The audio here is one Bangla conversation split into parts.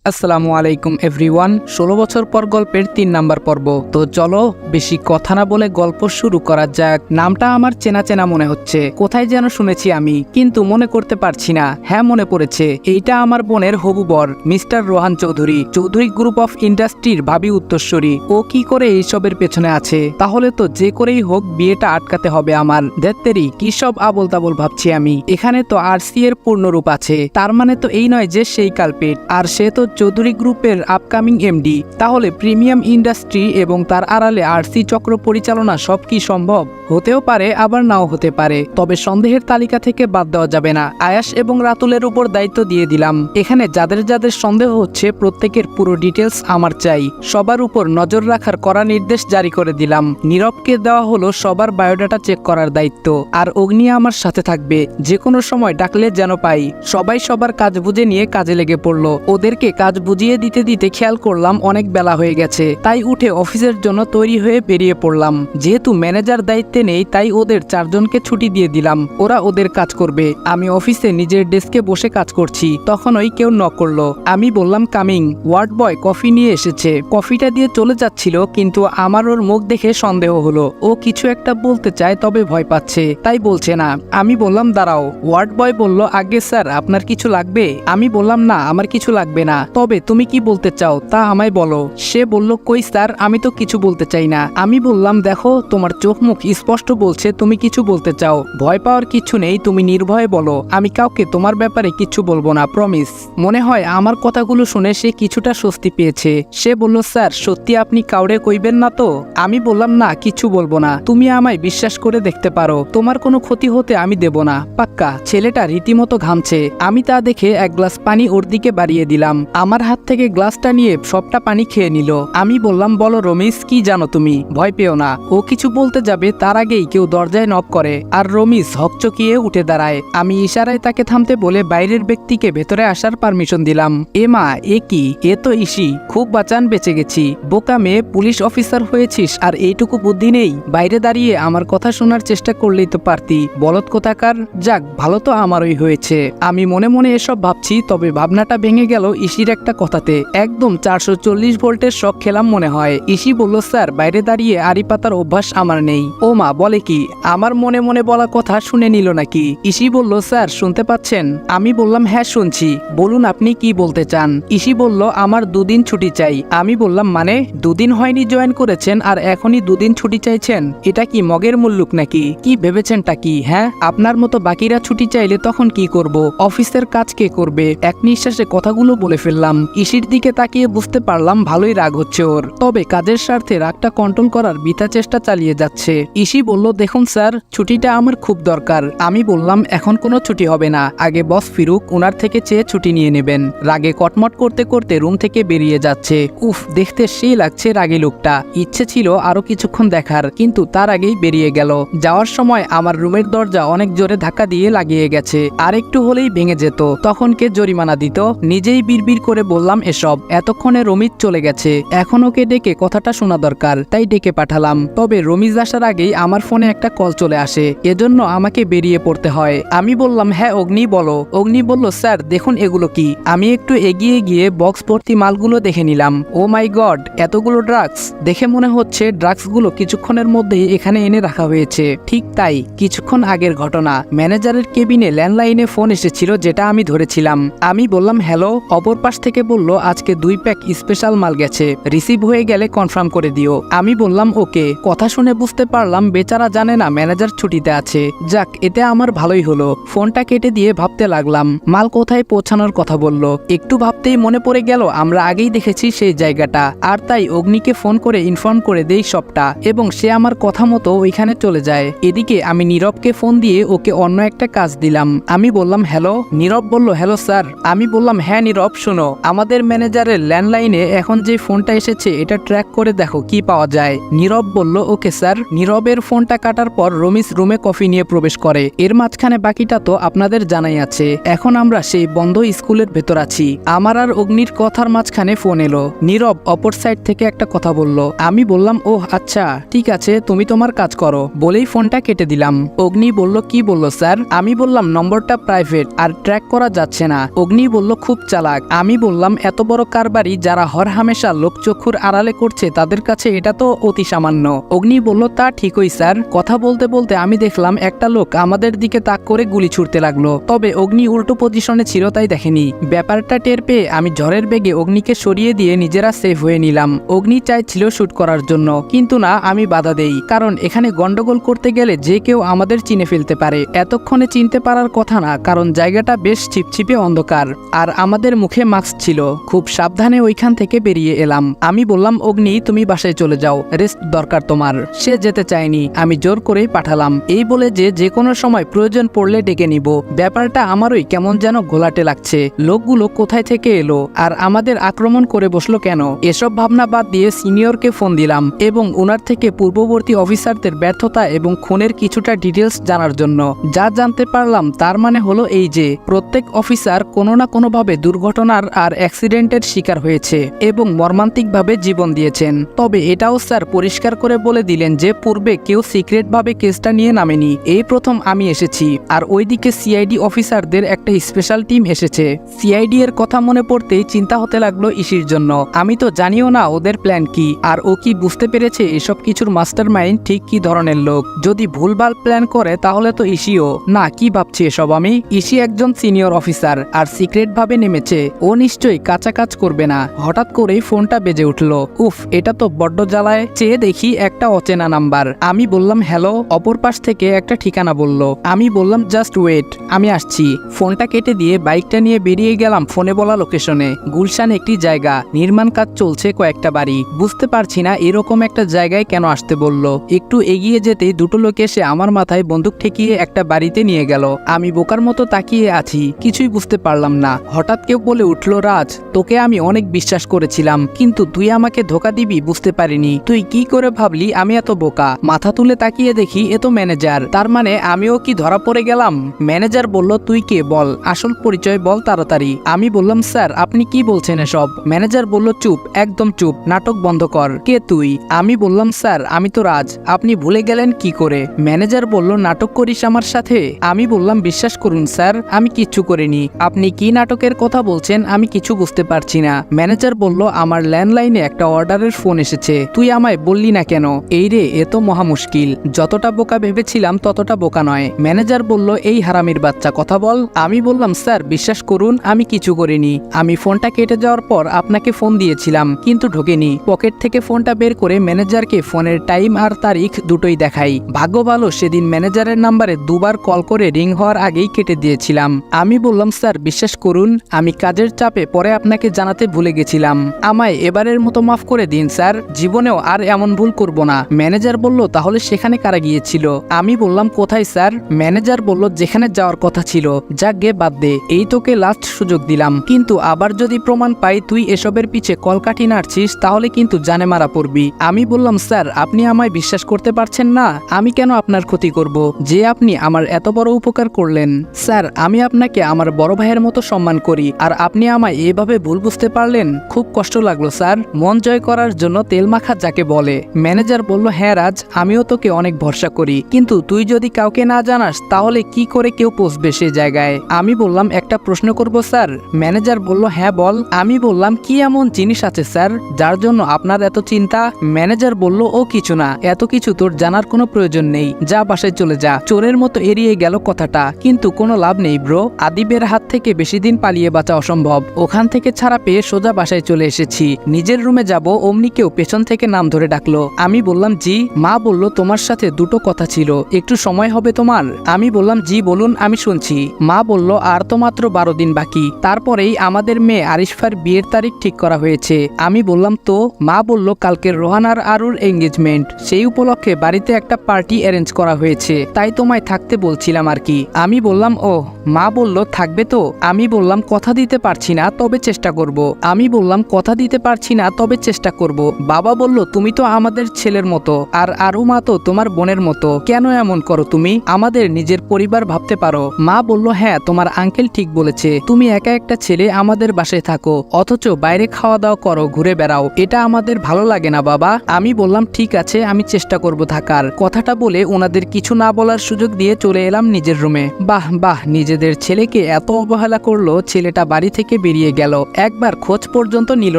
আসসালামু আলাইকুম এভরিওয়ান। 16 বছর পর গল্পের 3 নাম্বার পর্ব। তো চলো বেশি কথা না বলে গল্প শুরু করা যাক। নামটা আমার চেনা চেনা মনে হচ্ছে, কোথায় যেন শুনেছি আমি, কিন্তু মনে করতে পারছি না। হ্যাঁ, মনে পড়েছে, এইটা আমার বোনের হবু বর mister Rohan Chowdhury, Chowdhury group of ইন্ডাস্ট্রির ভাবি উত্তরস্বরী। ও কি করে এইসবের পেছনে আছে? তাহলে তো যে করেই হোক বিয়েটা আটকাতে হবে আমার। দেত্তেরি, কি সব আবোল তাবোল ভাবছি আমি। এখানে তো আরসি এর পূর্ণরূপ আছে, তার মানে তো এই নয় যে সেই কালপেট, আর সে তো চৌধুরী গ্রুপের আপকামিং এমডি। তাহলে প্রিমিয়াম ইন্ডাস্ট্রি এবং তার আড়ালে আরসি চক্র পরিচালনা সব কি সম্ভব? হতেও পারে, আবার নাও হতে পারে। তবে সন্দেহের তালিকা থেকে বাদ দেওয়া যাবে না। আয়াস এবং রাতুলের উপর দায়িত্ব দিয়ে দিলাম। এখানে যাদের যাদের সন্দেহ হচ্ছে প্রত্যেকের পুরো ডিটেলস আমার চাই। সবার উপর নজর রাখার কড়া নির্দেশ জারি করে দিলাম। নীরবকে দেওয়া হলো সবার বায়োডাটা চেক করার দায়িত্ব, আর অগ্নি আমার সাথে থাকবে। যে কোনো সময় ডাকলে যেন পাই। সবাই সবার কাজ বুঝে নিয়ে কাজে লেগে পড়লো। ওদেরকে কাজ বুঝিয়ে দিতে দিতে খেয়াল করলাম অনেক বেলা হয়ে গেছে, তাই উঠে অফিসের জন্য তৈরি হয়ে বেরিয়ে পড়লাম। যেহেতু ম্যানেজার দায়িত্বে নেই, তাই ওদের 4 জনকে ছুটি দিয়ে দিলাম। ওরা ওদের কাজ করবে। আমি অফিসে নিজের ডেস্কে বসে কাজ করছি, তখনই কেউ নক করলো। আমি বললাম কামিং। ওয়ার্ড বয় কফি নিয়ে এসেছে। কফিটা দিয়ে চলে যাচ্ছিল, কিন্তু আমার ওর মুখ দেখে সন্দেহ হলো। ও কিছু একটা বলতে চায়, তবে ভয় পাচ্ছে, তাই বলছে না। আমি বললাম দাঁড়াও। ওয়ার্ড বয় বলল আগে স্যার, আপনার কিছু লাগবে? আমি বললাম না, আমার কিছু লাগবে না, তবে তুমি কি বলতে চাও তা আমায় বলো। সে বলল কই স্যার, আমি তো কিছু বলতে চাই না। আমি বললাম দেখো, তোমার চোখ মুখ স্পষ্ট বলছে তুমি কিছু বলতে চাও। ভয় পাওয়ার কিছু নেই, তুমি নির্ভয়ে বলো। আমি কাউকে তোমার ব্যাপারে কিছু বলবো না, প্রমিস। মনে হয় আমার কথাগুলো শুনে সে কিছুটা স্বস্তি পেয়েছে। সে বলল স্যার, সত্যি আপনি কাউরে কইবেন না তো? আমি বললাম না, কিছু বলবো না। তুমি আমায় বিশ্বাস করে দেখতে পারো, তোমার কোনো ক্ষতি হতে আমি দেব না, পাক্কা। ছেলেটা রীতিমতো ঘামছে। আমি তা দেখে এক গ্লাস পানি ওর দিকে বাড়িয়ে দিলাম। আমার হাত থেকে গ্লাসটা নিয়ে সবটা পানি খেয়ে নিল। আমি বললাম বলো রমিস, কি জানো তুমি? ভয় পেও না। ও কিছু বলতে যাবে তার আগেই কেউ দরজায় নক করে, আর রমিস হকচকিয়ে উঠে দাঁড়ায়। আমি ইশারায় তাকে থামতে বলে বাইরের ব্যক্তিকে ভেতরে আসার পারমিশন দিলাম। এ মা, এ কি? এ তো ইসি। খুব বাঁচান, বেঁচে গেছি। বোকা মেয়ে, পুলিশ অফিসার হয়েছিস আর এইটুকু বুদ্ধি নেই? বাইরে দাঁড়িয়ে আমার কথা শোনার চেষ্টা করলেই তো পারতি, বলদ কোথাকার। যাক, ভালো তো আমারই হয়েছে। আমি মনে মনে এসব ভাবছি, তবে ভাবনাটা ভেঙে গেল ইসির একটা কথাতে। একদম 440 ভোল্টের শক খেলাম মনে হয়। ইসি বলল স্যার, বাইরে দাঁড়িয়ে আড়ি পাতার অভ্যাস আমার নেই। ও মা, বলে কি? আমার মনে মনে বলা কথা শুনে নিল নাকি? ইসি বলল স্যার, শুনতে পাচ্ছেন? আমি বললাম হ্যাঁ শুনছি, বলুন আপনি কি বলতে চান। ইসি বলল আমার 2 দিন ছুটি চাই। আমি বললাম মানে? 2 দিন হয়নি জয়েন করেছেন আর এখনই 2 দিন ছুটি চাইছেন? এটা কি মগের মুল্লুক নাকি? কি ভেবেছেনটা কি? হ্যাঁ, আপনার মতো বাকিরা ছুটি চাইলে তখন কি করব? অফিসের কাজ কে করবে? এক নিঃশ্বাসে কথাগুলো বলে ফেললাম। ইসির দিকে তাকিয়ে বুঝতে পারলাম ভালোই রাগ হচ্ছে ওর, তবে কাজের স্বার্থে রাগটা কন্ট্রোল করার বৃথা চেষ্টা চালিয়ে যাচ্ছে। ইসি বলল দেখুন স্যার, ছুটিটা আমার খুব দরকার। আমি বললাম এখন কোনো ছুটি হবে না, আগে বস ফিরুক, ওনার থেকে চেয়ে ছুটি নিয়ে নেবেন। রাগে কটমট করতে করতে রুম থেকে বেরিয়ে যাচ্ছে। উফ, দেখতে সেই লাগছে রাগী লোকটা। ইচ্ছে ছিল আরো কিছুক্ষণ দেখার, কিন্তু তার আগেই বেরিয়ে গেল। যাওয়ার সময় আমার রুমের দরজা অনেক জোরে ধাক্কা দিয়ে লাগিয়ে গেছে, আর একটু হলেই ভেঙে যেত। তখন কে জরিমানা দিত? নিজেই বিড়বিড় করে বললাম এসব। এতক্ষণে রমিজ চলে গেছে, এখন ওকে ডেকে কথাটা শোনা দরকার, তাই ডেকে পাঠালাম। তবে রমিজ আসার আগেই আমার ফোনে একটা কল চলে আসে, এজন্য আমাকে বেরিয়ে পড়তে হয়। আমি বললাম হ্যাঁ অগ্নি বলো। অগ্নি বলল স্যার দেখুন এগুলো কি। আমি একটু এগিয়ে গিয়ে বক্স ভর্তি মালগুলো দেখে নিলাম। ও মাই গড, এতগুলো ড্রাগস! দেখে মনে হচ্ছে ড্রাগসগুলো কিছুক্ষণের মধ্যেই এখানে এনে রাখা হয়েছে। ঠিক তাই, কিছুক্ষণ আগের ঘটনা। ম্যানেজারের কেবিনে ল্যান্ডলাইনে ফোন এসেছিল, যেটা আমি ধরেছিলাম। আমি বললাম হ্যালো। অপর পাশ থেকে বলল আজকে 2 প্যাক স্পেশাল মাল গেছে, রিসিভ হয়ে গেলে কনফার্ম করে দিও। আমি বললাম ওকে। কথা শুনে বুঝতে পারলাম বেচারা জানে না ম্যানেজার ছুটিতে আছে। যাক, এতে আমার ভালোই হলো। ফোনটা কেটে দিয়ে ভাবতে লাগলাম মাল কোথায় পৌঁছানোর কথা বলল। একটু ভাবতেই মনে পড়ে গেল আমরা আগেই দেখেছি সেই জায়গাটা, আর তাই অগ্নিকে ফোন করে ইনফর্ম করে দেই সবটা, এবং সে আমার কথা মতো ওইখানে চলে যায়। এদিকে আমি নীরবকে ফোন দিয়ে ওকে অন্য একটা কাজ দিলাম। আমি বললাম হ্যালো। নীরব বলল হ্যালো স্যার। আমি বললাম হ্যাঁ নীরব, শোনো, আমাদের ম্যানেজারের ল্যান্ডলাইনে এখন যে ফোনটা এসেছে এটা ট্র্যাক করে দেখো কি পাওয়া যায়। নীরব বলল ওকে স্যার। নীরবের ফোনটা কাটার পর রমিস রুমে কফি নিয়ে প্রবেশ করে। এর মাঝখানে বাকিটা তো আপনাদের জানাই আছে। এখন আমরা সেই বন্ধ স্কুলের ভেতর আছি। আমার আর অগ্নির কথার মাঝখানে ফোন এলো। নীরব অপর সাইড থেকে একটা কথা বলল। আমি বললাম ওহ আচ্ছা ঠিক আছে, তুমি তোমার কাজ করো, বলেই ফোনটা কেটে দিলাম। অগ্নি বলল কি বললো স্যার? আমি বললাম নম্বরটা প্রাইভেট আর ট্র্যাক করা যাচ্ছে না। অগ্নি বলল খুব চালাক। আমি বললাম এত বড় কারবারি যারা হরহামেশা লোকচক্ষুর আড়ালে করছে তাদের কাছে এটা তো অতি সামান্য। অগ্নি বলল তা ঠিকই স্যার। কথা বলতে বলতে আমি দেখলাম একটা লোক আমাদের দিকে তাক করে গুলি ছুড়তে লাগলো, তবে অগ্নি উল্টো পজিশনে ছিল তাই দেখেনি। ব্যাপারটা টের পেয়ে আমি ঝড়ের বেগে অগ্নিকে সরিয়ে দিয়ে নিজেরা সেফ হয়ে নিলাম। অগ্নি চাইছিল শুট করার জন্য, কিন্তু না, আমি বাধা দেই, কারণ এখানে গন্ডগোল করতে গেলে যে কেউ আমাদের চিনে ফেলতে পারে। এতক্ষণে চিনতে পারার কথা না, কারণ জায়গাটা বেশ ছিপছিপে অন্ধকার আর আমাদের মুখে মাস্ক ছিল। খুব সাবধানে ওইখান থেকে বেরিয়ে এলাম। আমি বললাম অগ্নি তুমি বাসায় চলে যাও, রেস্ট দরকার তোমার। সে যেতে চায়নি, আমি জোর করেই পাঠালাম, এই বলে যে কোনো সময় প্রয়োজন পড়লে ডেকে নিব। ব্যাপারটা আমারই কেমন যেন ঘোলাটে লাগছে। লোকগুলো কোথায় থেকে এলো আর আমাদের আক্রমণ করে বসলো কেন? এসব ভাবনা বাদ দিয়ে সিনিয়রকে ফোন দিলাম এবং ওনার থেকে পূর্ববর্তী অফিসারদের ব্যর্থতা এবং খুনের কিছুটা ডিটেলস জানার জন্য। যা জানতে পারলাম তার মানে হলো এই যে প্রত্যেক অফিসার কোনো না কোনোভাবে দুর্ঘটনার আর অ্যাক্সিডেন্টের শিকার হয়েছে এবং মর্মান্তিকভাবে জীবন দিয়েছেন। তবে এটাও স্যার পরিষ্কার করে বলে দিলেন যে পূর্বে কেউ সিক্রেটভাবে কেসটা নিয়ে নামেনি, এই প্রথম আমি এসেছি। আর ওইদিকে সিআইডি অফিসারদের একটা স্পেশাল টিম এসেছে। সিআইডি এর কথা মনে পড়তেই চিন্তা হতে লাগলো ইসির জন্য। আমি তো জানিও না ওদের প্ল্যান কি, আর ও কি বুঝতে পেরেছে এসব কিছুর মাস্টার মাইন্ড ঠিক কি ধরনের লোক। যদি ভুলভাল প্ল্যান করে তাহলে তো ইসিও না। কি ভাবছি এসব আমি? ইসি একজন সিনিয়র অফিসার আর সিক্রেট ভাবে নেমেছে, ও নিশ্চয়ই কাঁচা কাজ করবে না। হঠাৎ করেই ফোনটা বেজে উঠলো। উফ, এটা তো বড্ড জ্বালায়। চেয়ে দেখি একটা অচেনা নাম্বার। আমি বললাম হ্যালো। অপর পাশ থেকে একটা ঠিকানা বলল। আমি বললাম জাস্ট ওয়েট, আমি আসছি। ফোনটা কেটে দিয়ে বাইকটা নিয়ে বেরিয়ে গেলাম ফোনে বলা লোকেশনে। গুলশান একটি জায়গা, নির্মাণ কাজ চলছে কয়েকটা বাড়ি। বুঝতে পারছি না এরকম একটা জায়গায় কেন আসতে বলল। একটু এগিয়ে যেতেই দুটো লোক এসে আমার মাথায় বন্দুক ঠেকিয়ে একটা বাড়িতে নিয়ে গেল। আমি বোকার মতো তাকিয়ে আছি, কিছুই বুঝতে পারলাম না। হঠাৎ কেউ বলে উঠল, রাজ, তোকে আমি অনেক বিশ্বাস করেছিলাম, কিন্তু তুই আমাকে ধোকা দিবি বুঝতে পারিনি। তুই কি করে ভাবলি আমি এত বোকা? মাথা তুলে তাকিয়ে দেখি এ তো ম্যানেজার। তার মানে আমিও কি ধরা পড়ে গেলাম? ম্যানেজার বলল, তুই কে বল, আসল পরিচয় বল তাড়াতাড়ি। আমি বললাম, স্যার আপনি কি বলছেন এসব? ম্যানেজার বলল, চুপ, একদম চুপ, নাটক বন্ধ কর। কে তুই? আমি বললাম, স্যার আমি তো রাজ, আপনি ভুলে গেলেন কি করে? ম্যানেজার বলল, নাটক করিস আমার সাথে? আমি বললাম, বিশ্বাস করুন স্যার, আমি কিচ্ছু করিনি। আপনি কি নাটকের কথা বলছেন আমি কিছু বুঝতে পারছি না। ম্যানেজার বলল, আমার ল্যান্ডলাইনে একটা অর্ডারের ফোন এসেছে, তুই আমায় বললি না কেন? এই রে, এ তো মহা মুশকিল। যতটা বোকা ভেবেছিলাম ততটা বোকা নয়। ম্যানেজার বলল, এই হারামির বাচ্চা কথা বল। আমি বললাম, স্যার বিশ্বাস করুন আমি কিছু করিনি। আমি ফোনটা কেটে যাওয়ার পর আপনাকে ফোন দিয়েছিলাম, কিন্তু ঢোকেনি। পকেট থেকে ফোনটা বের করে ম্যানেজারকে ফোনের টাইম আর তারিখ দুটোই দেখাই। ভাগ্য ভালো সেদিন ম্যানেজারের নাম্বারে দুবার কল করে রিং হওয়ার আগেই কেটে দিয়েছিলাম। আমি বললাম, স্যার বিশ্বাস করুন আমি কাজের চাপে পরে আপনাকে জানাতে ভুলে গেছিলাম, আমায় এবারের মতো মাফ করে দিন স্যার, জীবনেও আর এমন ভুল করব না। ম্যানেজার বলল, তাহলে সেখানে কারা গিয়েছিল? আমি বললাম, কোথায় স্যার? ম্যানেজার বলল, যেখানে যাওয়ার কথা ছিল। যাক গে বাদ দে, এই তোকে লাস্ট সুযোগ দিলাম, কিন্তু আবার যদি প্রমাণ পাই তুই এসবের পিছে কলকাঠি নাড়ছিস তাহলে কিন্তু জানে মারা পড়বি। আমি বললাম, স্যার আপনি আমায় বিশ্বাস করতে পারছেন না? আমি কেন আপনার ক্ষতি করব যে আপনি আমার এত বড় উপকার করলেন? স্যার আমি আপনাকে আমার বড় ভাইয়ের মতো সম্মান করি, আর আপনি আমায় এভাবে ভুল বুঝতে পারলেন, খুব কষ্ট লাগলো স্যার। মন জয় করার জন্য তেল মাখা যাকে বলে। ম্যানেজার বলল, হ্যাঁ রাজ, আমিও তোকে অনেক ভরসা করি, কিন্তু তুই যদি কাউকে না জানাস তাহলে কি করে কেউ পৌঁছবে সে জায়গায়? আমি বললাম, একটা প্রশ্ন করব স্যার? ম্যানেজার বলল, হ্যাঁ বল। আমি বললাম, কি এমন জিনিস আছে স্যার যার জন্য আপনার এত চিন্তা? ম্যানেজার বলল, ও কিছু না, এত কিছু তোর জানার কোনো প্রয়োজন নেই, যা বাসায় চলে যা। চোরের মতো এড়িয়ে গেল কথাটা, কিন্তু কোনো লাভ নেই ব্রো। আদিবের হাত থেকে বেশি দিন পালিয়ে বাঁচা অসম্ভব। ওখান থেকে ছাড়া পেয়ে সোজা বাসায় চলে এসেছি। নিজের রুমে যাব অমনি কেউ পেছন থেকে নাম ধরে ডাকলো। আমি বললাম, জি। মা বলল, তোমার সাথে দুটো কথা ছিল, একটু সময় হবে তোমার? আমি বললাম, জি বলুন, আমি শুনছি। মা বলল, আর তো মাত্র 12 দিন বাকি, তারপরেই আমাদের মেয়ে আরিশফার বিয়ের তারিখ ঠিক করা হয়েছে। আমি বললাম, তো? মা বলল, কালকে রোহান আর আরুর এঙ্গেজমেন্ট, সেই উপলক্ষে বাড়িতে একটা পার্টি অ্যারেঞ্জ করা হয়েছে, তাই তোমায় থাকতে বলছিলাম আর কি। আমি বললাম, ও। মা বলল, থাকবে তো? আমি বললাম, কথা দিতে পারছি না, তবে চেষ্টা করব। আমি বললাম, কথা দিতে পারছি না, তবে চেষ্টা করব। বাবা বলল, তুমি তো আমাদের ছেলের মতো, আর আরু মা তো তোমার বোনের মতো, কেন এমন করো তুমি? আমাদের নিজের পরিবার ভাবতে পারো। মা বলল, হ্যাঁ তোমার আঙ্কেল ঠিক বলেছে, তুমি একা একটা ছেলে আমাদের বাসায় থাকো, অথচ বাইরে খাওয়া দাওয়া করো, ঘুরে বেড়াও, এটা আমাদের ভালো লাগে না বাবা। আমি বললাম, ঠিক আছে আমি চেষ্টা করব থাকার। কথাটা বলে ওনাদের কিছু না বলার সুযোগ দিয়ে চলে এলাম নিজের রুমে। বাহ বাহ, নিজেদের ছেলেকে এত অবহেলা করলো, ছেলেটা বাড়ি থেকে বেরিয়ে গেল, একবার খোঁজ পর্যন্ত নিল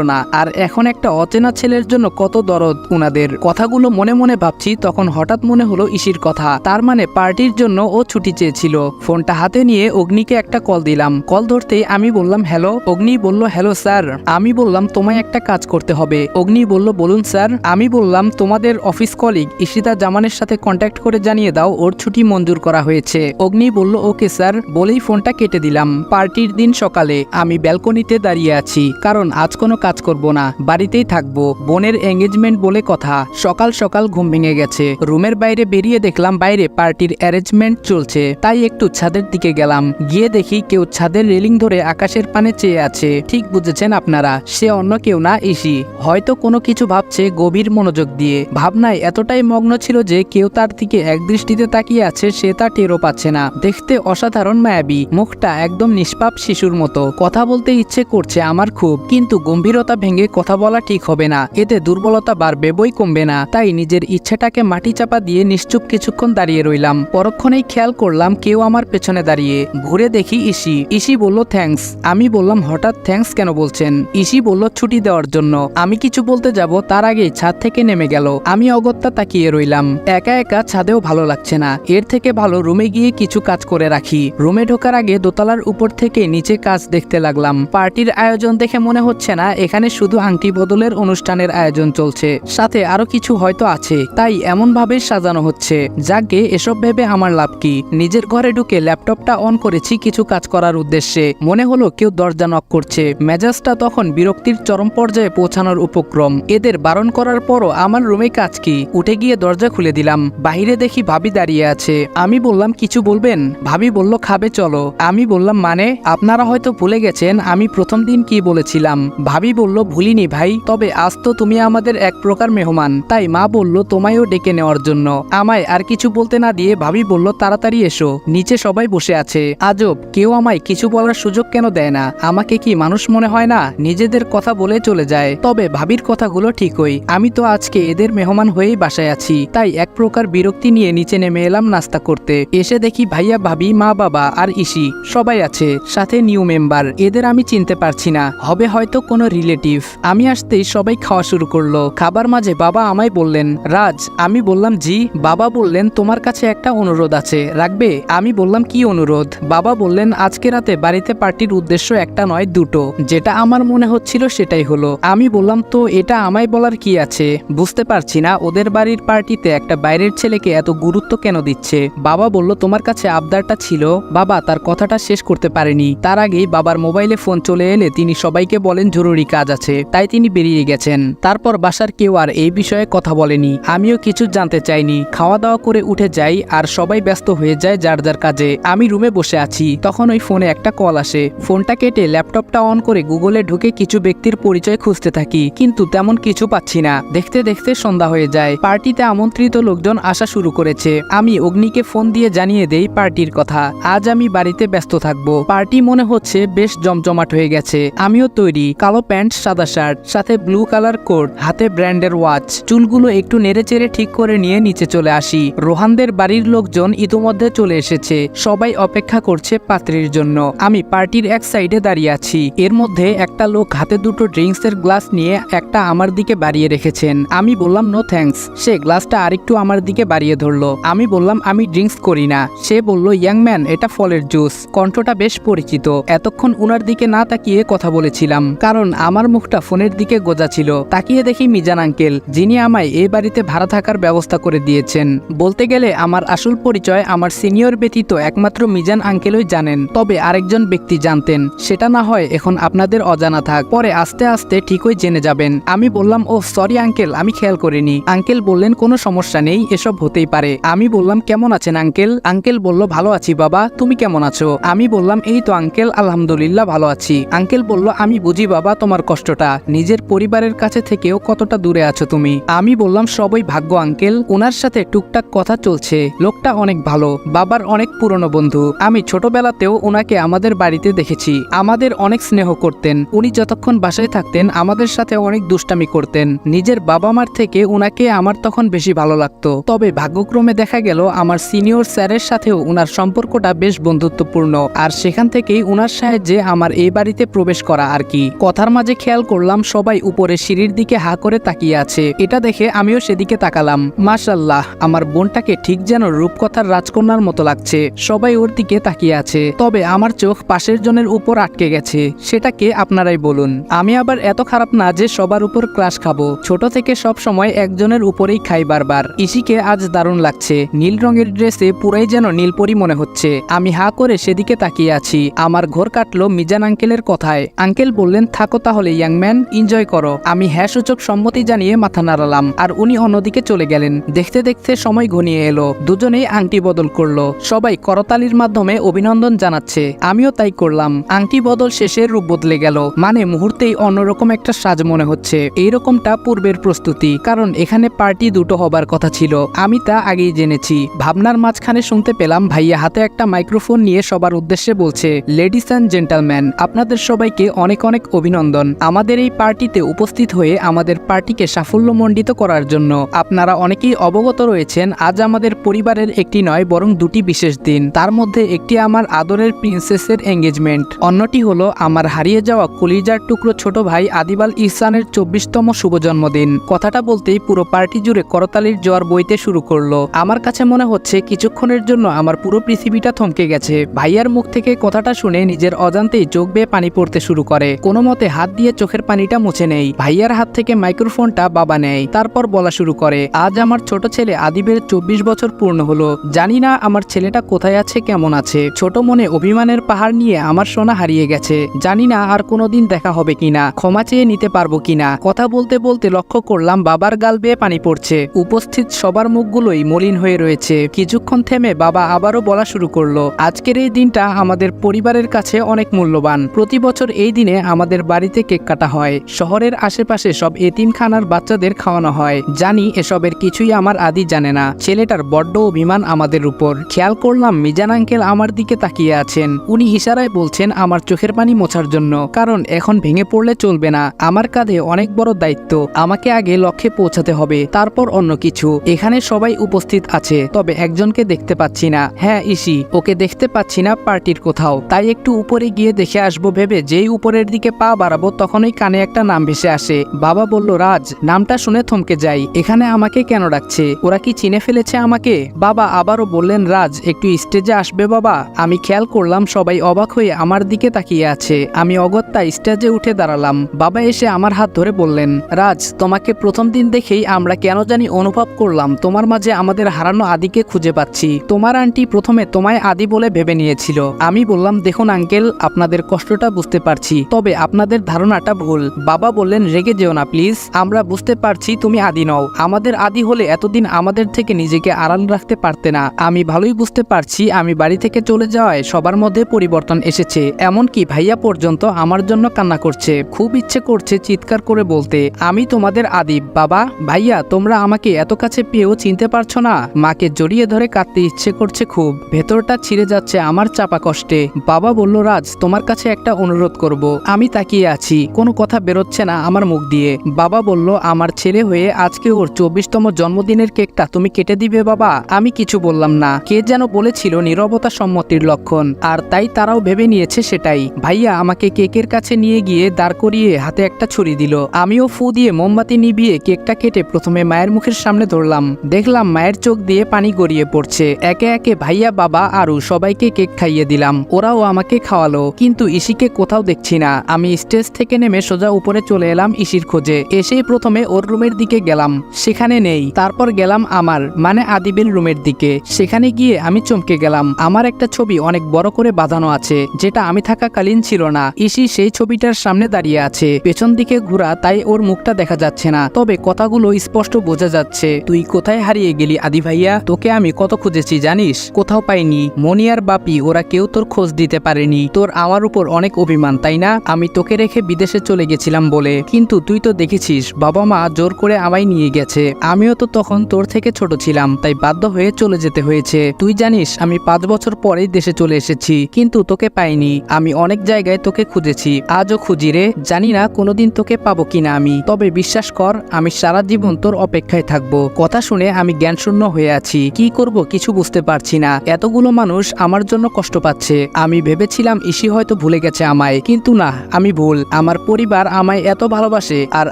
না। আর এখন একটা অচেনা ছেলের জন্য কত দরদ উনাদের। কথাগুলো মনে মনে ভাবছি, তখন হঠাৎ মনে হলো ইসির কথা। তার মানে পার্টির জন্য ও ছুটি চেয়েছিল। ফোনটা হাতে নিয়ে অগ্নিকে একটা কল দিলাম। কল ধরতেই আমি বললাম হ্যালো। অগ্নি বলল হ্যালো স্যার। আমি বললাম তোমায় একটা কাজ করতে হবে। অগ্নি বলল বলুন স্যার। আমি বললাম তোমাদের অফিস কলিগ ইশিতা জামানের সাথে কন্ট্যাক্ট করে জানিয়ে দাও ওর ছুটি মঞ্জুর করা হয়েছে। অগ্নি বলল ওকে স্যার বলেই ফোনটা কেটে দিলাম। পার্টির দিন সকালে আমি ব্যালকনিতে দাঁড়িয়ে আছি, কারণ আজ কোনো কাজ করব না, বাড়িতেই থাকবো। বোনের এঙ্গেজমেন্ট বলে কথা। সকাল সকাল ঘুম ভেঙে গেছে। রুমের বাইরে বেরিয়ে দেখলাম বাইরে পার্টির অ্যারেঞ্জমেন্ট চলছে। তাই একটু ছাদের দিকে গেলাম। গিয়ে দেখি কেউ ছাদের রেলিং ধরে আকাশের পানে চেয়ে আছে। ঠিক বুঝেছেন আপনারা, সে অন্য কেউ না, ইসি। হয়তো কোনো কিছু ভাবছে গভীর মনোযোগ দিয়ে। ভাবনায় এতটাই মগ্ন ছিল যে কেউ তার দিকে এক দৃষ্টিতে তাকিয়ে আছে, সে তা টেরও পাচ্ছে না। দেখতে অসাধারণ মায়াবী, মুখটা একদম নিষ্পাপ শিশুর মতো। কথা বলতে ইচ্ছে করছে আমার খুব, কিন্তু গম্ভীরতা ভেঙে কথা বলা ঠিক হবে না, এতে দুর্বলতা বাড়বে বই কমবে না। তাই নিজের ইচ্ছেটাকে মাটি চাপা দিয়ে নিশ্চুপ কিছুক্ষণ দাঁড়িয়ে রইলাম। পরক্ষণেই খেয়াল করলাম কেউ আমার পেছনে দাঁড়িয়ে। ঘুরে দেখি ইসি। ইসি বলল থ্যাঙ্কস। আমি বললাম হঠাৎ থ্যাঙ্কস কেন বলছেন? ইসি বলল ছুটি দেওয়ার জন্য। আমি কিছু বলতে যাব তার আগেই ছাদ থেকে নেমে গেল। আমি অগত্যা তাকিয়ে রইলাম। একা একা ছাদেও ভালো লাগছে না, এর থেকে ভালো রুমে গিয়ে কিছু কাজ করে রাখি। রুমে ঢোকার আগে দোতলার উপর থেকে নিচে কাজ দেখতে লাগলাম। পার্টির আয়োজন দেখে মনে হচ্ছে না এখানে শুধু আংটি বদলের অনুষ্ঠানের আয়োজন চলছে, সাথে আরো কিছু হয়তো আছে, তাই এমন ভাবে সাজানো হচ্ছে। যাকে এসব ভেবে আমার লাভ কি? নিজের ঘরে ঢুকে ল্যাপটপটা অন করেছি কিছু কাজ করার উদ্দেশ্যে। মনে হলো কেউ দরজা নক করছে। মেজাজটা তখন বিরক্তির চরম পর্যায়ে পৌঁছানোর উপক্রম। এদের বারণ করার পরও আমার রুমে কাজ কি? উঠে গিয়ে দরজা খুলে দিলাম। বাহিরে দেখি ভাবি দাঁড়িয়ে আছে। আমি বললাম কিছু বলবেন? ভাবি বলল খাবে চলো। আমি বললাম মানে? আপনারা হয়তো ভুলে গেছেন আমি প্রথম দিন কি বলেছিলাম। ভাবি বলল ভুলিনি ভাই, তবে আজ তো তুমি আমাদের এক প্রকার মেহমান, তাই মা বলল তোমায়ও ডেকে নেওয়ার জন্য। আমায় আর কিছু বলতে না দিয়ে ভাবি বলল তাড়াতাড়ি এসো, নিচে সবাই বসে আছে। আজব, কেউ আমায় কিছু বলার সুযোগ কেন দেয় না? আমাকে কি মানুষ মনে হয় না? নিজেদের কথা বলে চলে যায়। তবে ভাবির কথাগুলো ঠিকই, আমি তো আজকে এদের মেহমান হয়েই বাসায় আছি, তাই এক প্রকার বিরক্তি নিয়ে নিচে নেমে এলাম নাস্তা করতে। এসে দেখি ভাইয়া ভাবি মা বাবা আর ইসি সবাই আছে, সাথে নিউ মেম্বার। এদের আমি চিনতে পারছি না, হবে হয়তো কোনো রিলেটিভ। আমি আসতেই সবাই খাওয়া শুরু করলো। খাবার মাঝে বাবা আমায় বললেন রাজ। আমি বললাম জি। বাবা বললেন তোমার কাছে একটা অনুরোধ আছে, রাখবে? আমি বললাম কি অনুরোধ? বাবা বললেন আজকে রাতে বাড়িতে পার্টির উদ্দেশ্য একটা নয় দুটো। যেটা আমার মনে হচ্ছিল সেটাই হলো। আমি বললাম তো এটা আমায় বলার কি আছে? বুঝতে পারছি না ওদের বাড়ির পার্টিতে একটা বাইরের ছেলেকে এত গুরুত্ব কেন দিচ্ছে। বাবা বলল তোমার কাছে আবদারটা ছিল। বাবা তার কথাটা শেষ করতে পারেনি, তার আগেই বাবার মোবাইলে ফোন চলে এলে তিনি সবাইকে বলেন জরুরি কাজ আছে, তাই তিনি বেরিয়ে গেছেন। তারপর বাসার কেউ আর এই বিষয়ে কথা বলেনি, আমিও কিছু জানতে চাইনি। খাওয়া দাওয়া করে উঠে যাই আর সবাই ব্যস্ত হয়ে যায় যার যার কাজে। আমি রুমে বসে আছি, তখন ওই ফোনে একটা কল আসে। ফোনটা কেটে ল্যাপটপটা অন করে গুগলে ঢুকে কিছু ব্যক্তির পরিচয় খুঁজতে থাকি, কিন্তু তেমন কিছু পাচ্ছি না। দেখতে দেখতে সন্ধ্যা হয়ে যায়। পার্টিতে আমন্ত্রিত লোকজন আসা শুরু করেছে। আমি অগ্নিকে ফোন দিয়ে জানিয়ে দেই পার্টির কথা। আজ আমি বাড়িতে ব্যস্ত থাকবো। পার্টি মনে হচ্ছে বেশ জমজমাট হয়ে গেছে। আমিও তৈরি, কালো প্যান্ট সাদা শার্ট, সাথে ব্লু কালার কোট, হাতে ব্র্যান্ডের ওয়াচ। চুলগুলো একটু নেড়েচেড়ে ঠিক করে নিয়ে নিচে চলে আসি। রোহানদের বাড়ির লোকজন ইতোমধ্যে চলে এসেছে, সবাই অপেক্ষা করছে পাত্রীর জন্য। আমি পার্টির এক সাইডে দাঁড়িয়ে আছি। এর মধ্যে একটা লোক হাতে দুটো ড্রিঙ্কসের গ্লাস নিয়ে একটা আমার দিকে বাড়িয়ে রেখেছেন। আমি বললাম নো থ্যাঙ্কস। সে গ্লাসটা আরেকটু আমার দিকে বাড়িয়ে ধরলো। আমি বললাম আমি ড্রিঙ্কস করি না। সে বলল ইয়াং ম্যান এটা ফলের জুস। কণ্ঠটা বেশ পরিচিত। এতক্ষণ উনার দিকে না তাকিয়ে কথা বলেছিলাম, কারণ আমার মুখটা ফোনের দিকে গোজা ছিল। তাকিয়ে দেখি মিজান আঙ্কেল, যিনি আমায় এই বাড়িতে ভাড়া থাকার ব্যবস্থা করে দিয়েছেন। বলতে গেলে আমার আসল পরিচয় আমার সিনিয়র ব্যতীত একমাত্র মিজান আঙ্কেলই জানেন, তবে আরেকজন ব্যক্তি জানতেন। সেটা না হয় এখন আপনাদের অজানা থাক, পরে আস্তে আস্তে ঠিকই জেনে যাবেন। আমি বললাম ও সরি আঙ্কেল, আমি খেয়াল করিনি। আঙ্কেল বললেন কোনো সমস্যা নেই, এসব হতেই পারে। আমি বললাম কেমন আছেন আঙ্কেল? আঙ্কেল বলল ভালো আছি বাবা, তুমি কেমন আছো? আমি বললাম এই তো আঙ্কেল আলহামদুলিল্লাহ ভালো আছি। আঙ্কেল বলল আমি বুঝি বাবা তোমার কষ্টটা, নিজের পরিবারের কাছে থেকেও কতটা দূরে আছো তুমি। আমি বললাম সবই ভাগ্য আঙ্কেল, ওনার সাথে টুকটাক কথা চলছে। লোকটা অনেক ভালো, বাবার অনেক পুরনো বন্ধু। আমি ছোটবেলাতেও ওনাকে আমাদের বাড়িতে দেখেছি। আমাদের অনেক স্নেহ করতেন। উনি যতক্ষণ বাসায় থাকতেন আমাদের সাথে অনেক দুষ্টামি করতেন। নিজের বাবা মার থেকে উনাকে আমার তখন বেশি ভালো লাগতো। তবে ভাগ্যক্রমে দেখা গেল আমার সিনিয়র স্যারের সাথেও উনার সম্পর্কটা বেশ বন্ধুত্বপূর্ণ, আর সেখান থেকেই উনার সাহায্যে আমার আমার এই বাড়িতে প্রবেশ করা আর কি। কথার মাঝে খেয়াল করলাম সবাই উপরে সিঁড়ির দিকে হা করে তাকিয়ে আছে। এটা দেখে আমিও সেদিকে তাকালাম। মাশাআল্লাহ, আমার বোনটাকে ঠিক যেন রূপকথার রাজকন্যার মতো লাগছে। সবাই ওর দিকে তাকিয়ে আছে, তবে আমার চোখ পাশের জনের উপর আটকে গেছে। সেটাকে আপনারাই বলুন। আমি আবার এত খারাপ না যে সবার উপর ক্রাশ খাবো। ছোট থেকে সব সময় একজনের উপরেই খাই বারবার। ইসিকে আজ দারুণ লাগছে। নীল রঙের ড্রেসে পুরাই যেন নীলপরি মনে হচ্ছে। আমি হা করে সেদিকে তাকিয়ে আছি। আমার ঘোর কাটলো মিজান আঙ্কেলের কথায়। আঙ্কেল বললেন, থাকো তাহলে ইয়াংম্যান, এনজয় করো। আমি হ্যাঁ সূচক সম্মতি জানিয়ে মাথা নাড়ালাম, আর উনি অন্যদিকে চলে গেলেন। দেখতে দেখতে সময় ঘনিয়ে এলো। দুজনেই আংটি বদল করলো। সবাই করতালির মাধ্যমে অভিনন্দন জানাচ্ছে। আমিও তাই করলাম। আংটি বদল শেষে রূপ বদলে গেল, মানে মুহূর্তেই অন্যরকম একটা সাজ মনে হচ্ছে। এইরকমটা পূর্বের প্রস্তুতি, কারণ এখানে পার্টি দুটো হবার কথা ছিল। আমি তা আগেই জেনেছি। ভাবনার মাঝখানে শুনতে পেলাম ভাইয়া হাতে একটা মাইক্রোফোন নিয়ে সবার উদ্দেশ্যে বলছে, লেডিস অ্যান্ড জেন্টলম্যান, আপনাদের সবাইকে অনেক অনেক অভিনন্দন আমাদের এই পার্টিতে উপস্থিত হয়ে আমাদের পার্টিকে সাফল্যমণ্ডিত করার জন্য। আপনারা অনেকেই অবগত রয়েছেন আজ আমাদের পরিবারের একটি নয় বরং দুটি বিশেষ দিন। তার মধ্যে একটি আমার আদরের প্রিন্সেসের এঙ্গেজমেন্ট, অন্যটি হলো আমার হারিয়ে যাওয়া কলিজার টুকরো ছোট ভাই আদিবাল ইহসানের 24তম শুভ জন্মদিন। কথাটা বলতেই পুরো পার্টি জুড়ে করতালির জোয়ার বইতে শুরু করলো। আমার কাছে মনে হচ্ছে কিছুক্ষণের জন্য আমার পুরো পৃথিবীটা থমকে গেছে। ভাইয়ার মুখ থেকে কথাটা শুনে নিজের অজান্তেই চোখ বেয়ে পানি পড়তে শুরু করে। কোনো মতে হাত দিয়ে চোখের পানিটা মুছে নেই। ভাইয়ার হাত থেকে মাইক্রোফোনটা বাবা নেয়। তারপর বলা শুরু করে, আজ আমার ছোট ছেলে আদিবের 24 বছর পূর্ণ হলো। জানি না আমার ছেলেটা কোথায় আছে, কেমন আছে। ছোট মনে অভিমানের পাহাড় নিয়ে আমার সোনা হারিয়ে গেছে। জানি না আর কোনোদিন দেখা হবে কিনা, ক্ষমা চেয়ে নিতে পারবো কিনা। কথা বলতে বলতে লক্ষ্য করলাম বাবার গাল বেয়ে পানি পড়ছে। উপস্থিত সবার মুখগুলোই মলিন হয়ে রয়েছে। কিছুক্ষণ থেমে বাবা আবারও বলা শুরু করলো, আজকের এই দিনটা আমাদের পরিবারের কাছে অনেক মূল্যবান। প্রতি বছর এই দিনে আমাদের বাড়িতে কেক কাটা হয়। শহরের আশেপাশে সব এতিমখানার বাচ্চাদের খাওয়ানো হয়। জানি এসবের কিছুই আমার আদি জানে না। ছেলেটার বড্ড অভিমান আমাদের উপর। খেয়াল করলাম মিজান আঙ্কেল আমার দিকে তাকিয়ে আছেন। উনি ইশারায় বলছেন আমার চোখের পানি মোছার জন্য, কারণ এখন ভেঙে পড়লে চলবে না। আমার কাঁধে অনেক বড় দায়িত্ব। আমাকে আগে লক্ষ্যে পৌঁছাতে হবে, তারপর অন্য কিছু। এখানে সবাই উপস্থিত আছে, তবে একজনকে দেখতে পাচ্ছি না। হ্যাঁ ইসি, ওকে দেখতে পাচ্ছি না পার্টির কোথাও। তাই একটু উপরে গিয়ে দেখে আসবো ভেবে যেই উপরের দিকে পা বাড়াবো তখনই কানে একটা নাম ভেসে আসে। বাবা বলল, রাজ। নামটা শুনে থমকে যাই। এখানে আমাকে কেন ডাকছে? ওরা কি চিনে ফেলেছে আমাকে? বাবা আবারও বললেন, রাজ একটু স্টেজে আসবে বাবা। আমি খেয়াল করলাম সবাই অবাক হয়ে আমার দিকে তাকিয়ে আছে। আমি অগত্যা স্টেজে উঠে দাঁড়ালাম। বাবা এসে আমার হাত ধরে বললেন, রাজ, তোমাকে প্রথম দিন দেখেই আমরা কেন জানি অনুভব করলাম তোমার মাঝে আমাদের হারানো আদিকে খুঁজে পাচ্ছি। তোমার আন্টি প্রথমে তোমায় আদি বলে ভেবে নিয়েছিল। আমি বললাম, দেখুন আঙ্কেল, আপনাদের কষ্টটা বুঝতে পারছি, তবে আপনাদের ধারণাটা ভুল। বাবা বললেন, রেগে যেও না প্লিজ। আমরা বুঝতে পারছি তুমি আদি নও। আমাদের আদি হলে এতদিন আমাদের থেকে নিজেকে আড়াল রাখতে পারতে না। আমি ভালোই বুঝতে পারছি আমি বাড়ি থেকে চলে যাওয়ায় সবার মধ্যে পরিবর্তন এসেছে। এমনকি ভাইয়া পর্যন্ত আমার জন্য কান্না করছে। খুব ইচ্ছে করছে চিৎকার করে বলতে, আমি তোমাদের আদি। বাবা, ভাইয়া, তোমরা আমাকে এত কাছে পেয়েও চিনতে পারছো না। মাকে জড়িয়ে ধরে কাঁদতে ইচ্ছে করছে খুব। ভেতরটা ছিঁড়ে যাচ্ছে আমার চাপা কষ্টে। বাবা বলল, রাজ, তোমার কাছে একটা অনুরোধ করব। আমি তাকিয়ে আছি, কোনো কথা বেরোচ্ছে না আমার মুখ দিয়ে। বাবা বলল, আমার ছেলে হয়ে আজকে ওর 24তম জন্মদিনের কেকটা তুমি কেটে দিবে বাবা? আমি কিছু বললাম না। কে যেন বলেছিল নীরবতা সম্মতির লক্ষণ, আর তাই তারাও ভেবে নিয়েছে সেটাই। ভাইয়া আমাকে কেকের কাছে নিয়ে গিয়ে দাঁড় করিয়ে হাতে একটা ছুরি দিল। আমিও ফু দিয়ে মোমবাতি নিভিয়ে কেকটা কেটে প্রথমে মায়ের মুখের সামনে ধরলাম। দেখলাম মায়ের চোখ দিয়ে পানি গড়িয়ে পড়ছে। একে একে ভাইয়া, বাবা, আরু সবাইকে কেক খাইয়ে দিলাম। ওরাও আমাকে খাওয়ালো, কিন্তু ইসিকে কোথাও দেখছি না। আমি স্টেজ থেকে নেমে সোজা উপরে চলে এলাম ইসির খোঁজে। এসেই প্রথমে ওর রুমের দিকে গেলাম, সেখানে নেই। তারপর গেলাম আমার মানে আদিবের রুমের দিকে। সেখানে গিয়ে আমি চমকে গেলাম। আমার একটা ছবি অনেক বড় করে বাঁধানো আছে, যেটা আমি থাকাকালীন ছিল না। ইসি সেই ছবিটার সামনে দাঁড়িয়ে আছে, পেছন দিকে ঘোরা, তাই ওর মুখটা দেখা যাচ্ছে না, তবে কথাগুলো স্পষ্ট বোঝা যাচ্ছে। তুই কোথায় হারিয়ে গেলি আদি ভাইয়া? তোকে আমি কত খুঁজেছি জানিস? কোথাও পাইনি। মনি আর বাপি ওরা কেউ তোর খোঁজ দিতে পারেনি। তোর আমার উপর অনেক অভিমান, তাই না? আমি তোকে রেখে বিদেশে চলে গেছিলাম বলে, কিন্তু তুই তো দেখেছিস বাবা মা জোর করে আমায় নিয়ে গেছে। আমিও তো তখন তোর থেকে ছোট ছিলাম, তাই বাধ্য হয়ে চলে যেতে হয়েছে। তুই জানিস আমি 5 বছর পরেই দেশে চলে এসেছি, কিন্তু তোকে পাইনি। আমি অনেক জায়গায় তোকে খুঁজেছি, আজও খুঁজি রে। জানি না কোনোদিন তোকে পাবো কিনা আমি, তবে বিশ্বাস কর আমি সারা জীবন তোর অপেক্ষায় থাকবো। কথা শুনে আমি জ্ঞানশূন্য হয়ে আছি। কি করব কিছু বুঝতে পারছি না। এতগুলো মানুষ আমার জন্য কষ্ট পাচ্ছে। আমি ভেবেছিলাম ইসি হয়তো ভুলে গেছে আমায়, কিন্তু না, আমি ভুল। আমার পরিবার আমায় এত ভালোবাসে আর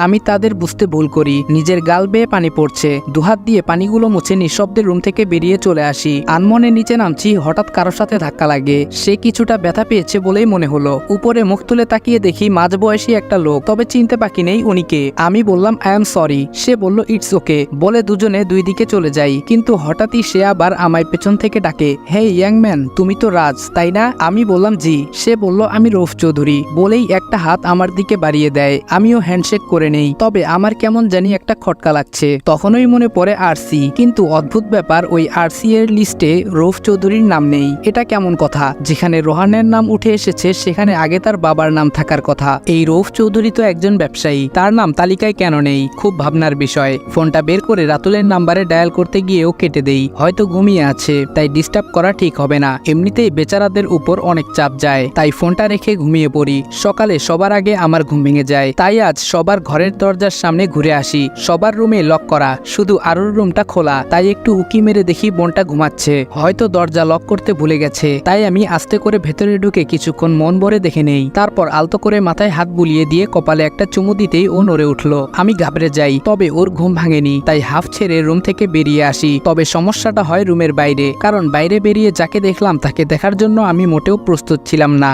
আমি তাদের বুঝতে ভুল করি। নিজের গাল বেয়ে পানি পড়ছে, দুহাত দিয়ে পানিগুলো মুছে নিঃশব্দে রুম থেকে বেরিয়ে চলে আসি। আনমনে নিচে নামছি, হঠাৎ কারোর সাথে ধাক্কা লাগে। সে কিছুটা ব্যথা পেয়েছে বলেই মনে হলো। উপরে মুখ তুলে তাকিয়ে দেখি মাঝবয়সী একটা লোক, তবে চিনতে বাকি নেই উনিকে। আমি বললাম আই এম সরি। সে বলল ইটস ওকে বলে দুজনে দুই দিকে চলে যাই। কিন্তু হঠাৎই সে আবার আমায় পেছন থেকে ডাকে, হে ইয়াং ম্যান, তুমি তো রাজ, তাই না? আমি বললাম জি। সে বলল আমি রৌফ চৌধুরী বলেই একটা হাত আমার দিকে বাড়িয়ে দেয়। আমিও হ্যান্ডশেক করে নেই, তবে আমার কেমন জানি একটা খটকা লাগছে। তখনই মনে পড়ে আরসি, কিন্তু অদ্ভুত ব্যাপার, ওই আরসি এর লিস্টে রৌফ চৌধুরীর নাম নেই। এটা কেমন কথা? যেখানে রোহানের নাম উঠে এসেছে সেখানে আগে তার বাবার নাম থাকার কথা। এই রৌফ চৌধুরী তো একজন ব্যবসায়ী, তার নাম তালিকায় কেন নেই? খুব ভাবনার বিষয়। ফোনটা বের করে রাতুলের নাম্বারে ডায়াল করতে গিয়েও কেটে দেই। হয়তো ঘুমিয়ে আছে, তাই ডিস্টার্ব করা ঠিক হবে না। এমনিতেই বেচারাদের উপর অনেক চাপ যায়, তাই ফোনটা রেখে ঘুমিয়ে পড়ি। সকালে সবার আগে আমার ঘুম ভেঙে যায়, তাই আজ সবার ঘরের দরজার সামনে ঘুরে আসি। সবার রুমে লক করা, শুধু আরুর রুমটা খোলা। তাই একটু উকি মেরে দেখি বোনটা ঘুমাচ্ছে, হয়তো দরজা লক করতে ভুলে গেছে। তাই আমি আস্তে করে ভেতরে ঢুকে কিছুক্ষণ মন ভরে দেখে নেই। তারপর আলতো করে মাথায় হাত বুলিয়ে দিয়ে কপালে একটা চুমু দিতেই ও নড়ে উঠলো। আমি ঘাবড়ে যাই, তবে ওর ঘুম ভাঙেনি। তাই হাফ ছেড়ে রুম থেকে বেরিয়ে আসি। তবে সমস্যাটা হয় রুমের বাইরে, কারণ বাইরে বেরিয়ে যাকে দেখলাম তাকে দেখার জন্য আমি মোটেও প্রস্তুত ছিলাম না।